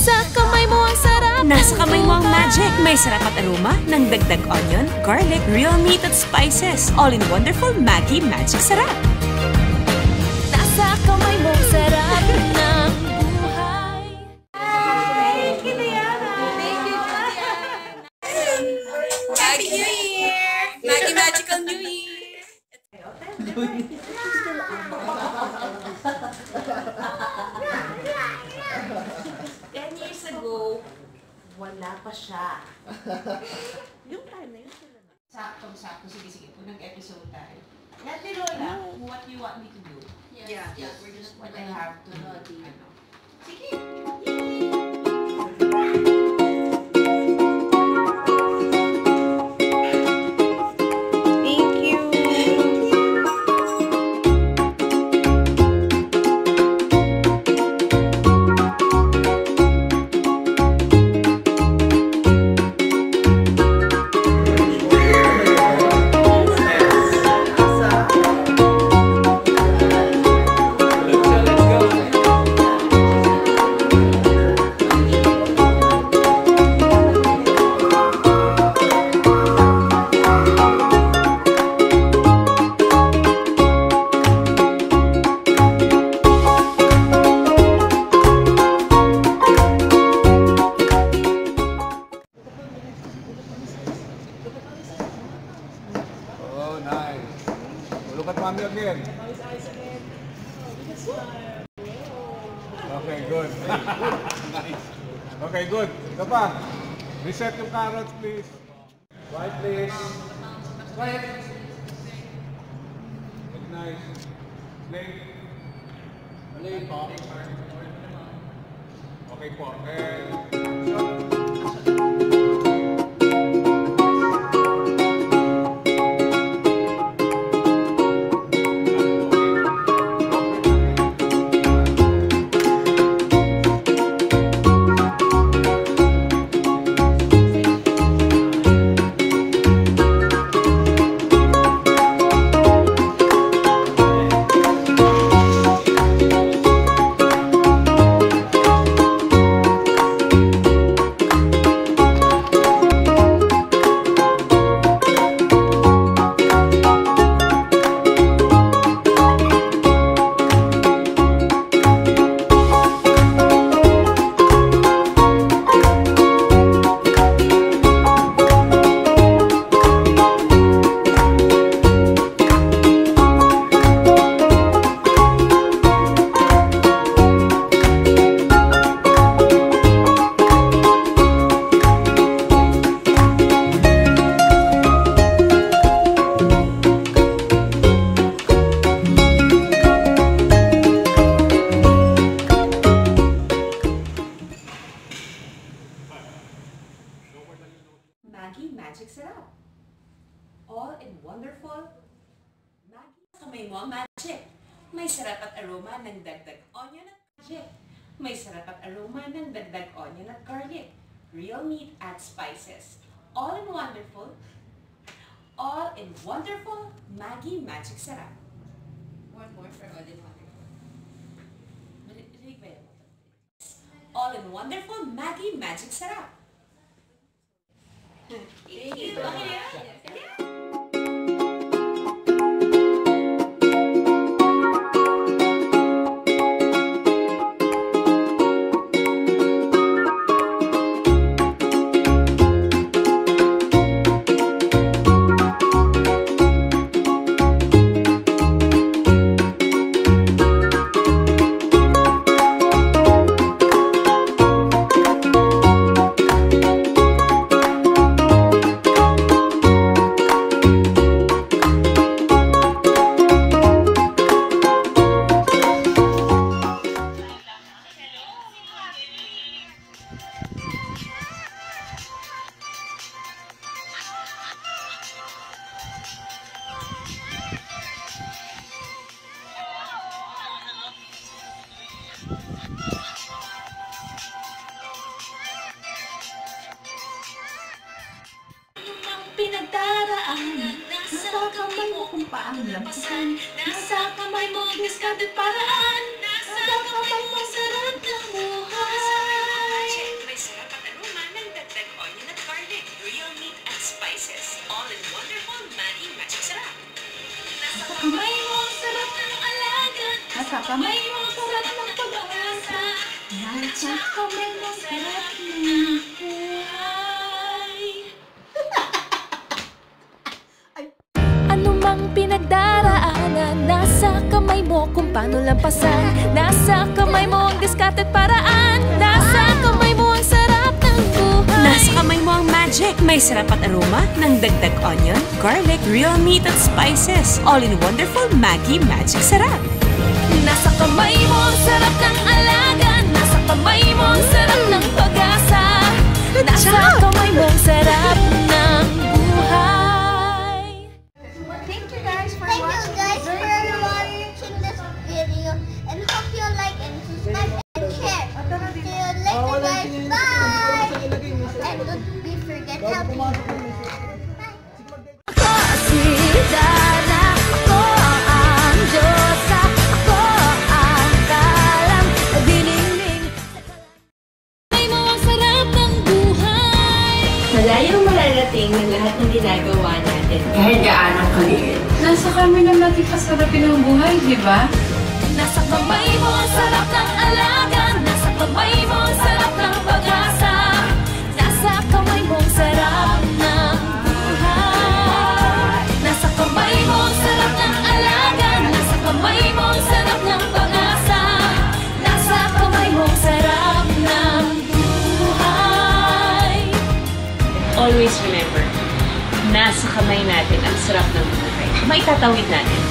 Nasa kamay mo ang sarap. Nasa kamay mo ang magic. May sarap at aroma ng dagdag onion, garlic, real meat at spices. All in wonderful Maggi Magic Sarap. Nasa kamay mo ang sarap ng buhay. Thank you, Diana. Thank you, Diana. Happy New Year! Maggi Magical New Year! 10 years ago, wala pa siya. Yung time na yun sila na. Sakto. Sige. Unang episode tayo. Ate Lola, what you want me to do? Yeah. We're just What I have to do. Sige. Thank you. Oh, nice. Look at mommy again. Okay, good. Nice. Okay, good. Ito pa. Reset yung carrots, please. Right, please. Right. Very nice. Plate. Plate po. Okay po. And shot. Maggi Magic Sarap. All in wonderful Maggi. Kamay mo ang magic. May sarap at aroma ng dagdag onion at magic. May sarap at aroma ng dagdag onion at garlic. Real meat at spices. All in wonderful Maggi Magic Sarap. One more for all in wonderful. Marinig ba yan? All in wonderful Maggi Magic Sarap. Thank you. pinagdaraan. Nasa kamay mo kung paano lampasan. Nasa kamay mo ang diskarte paraan. Nasa kamay mo sarap ng buhay. kamay mo, sarap ng pag-asa. Nasa kamay mo, sarap ng buhay. Ano mang pinagdaraanan, nasa kamay mo kung paano lampasan. Nasa kamay mo ang diskarte't paraan. Nasa kamay mo ang sarap ng buhay. Nasa kamay mo ang magic. May sarap at aroma ng dagdag onion, garlic, real meat at spices. All in wonderful Maggi Magic Sarap. Nasa kamay mo ang sarap ng alaga. Nasa kamay mo ang sarap ng pag-asa. Nasa kamay mo ang sarap ng buhay. Thank you guys for Thank you watching. guys for watching this video and hope you like and subscribe and share. See you later guys. Bye! And don't be forget happy. Ako si Dana, ako ang Diyosa, ako ang kalang diningning. Kamay mo ang sarap ng buhay. Malayong mararating ng lahat ng ginagawa natin. Kahit gaano kaliit. Nasa kami na natin pasarapin ang buhay, di ba? Nasa kamay mo ang sarap ng alaga. Nasa kamay mo ang sarap ng pag-asa. Nasa kamay mo ang sarap ng buhay. Nasa kamay mo ang sarap ng alaga. Nasa kamay mo ang sarap ng pag-asa. Nasa kamay mo ang sarap ng buhay. Always remember, nasa kamay natin ang sarap ng buhay. Maitatawid natin